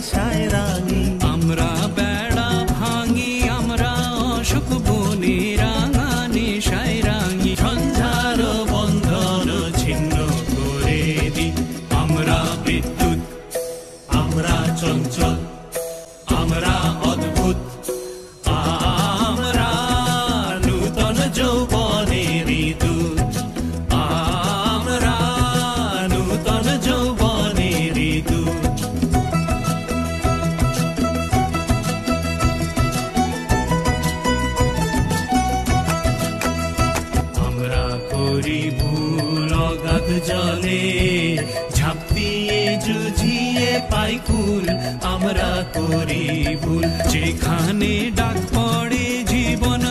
নেশায় রাঙি। আমরা বেড়া ভাঙি, আমরা অসুখ বনে রাঙা নেশায় রাঙি। ঝঞ্ঝার বন্ধন ছিন্ন করে দি। আমরা বিদ্যুৎ, আমরা চঞ্চল, আমরা অদ্ভুত, আমরা নূতন যৌবনের দূত। আমরা নূতন যৌবনের দূত। আমরা করি ভুল অগাধ জলে, ঝাঁপ দিয়ে জুঝিয়ে পাই কুল। আমরা করি ভুল যেখানে ডাক পড়ে জীবন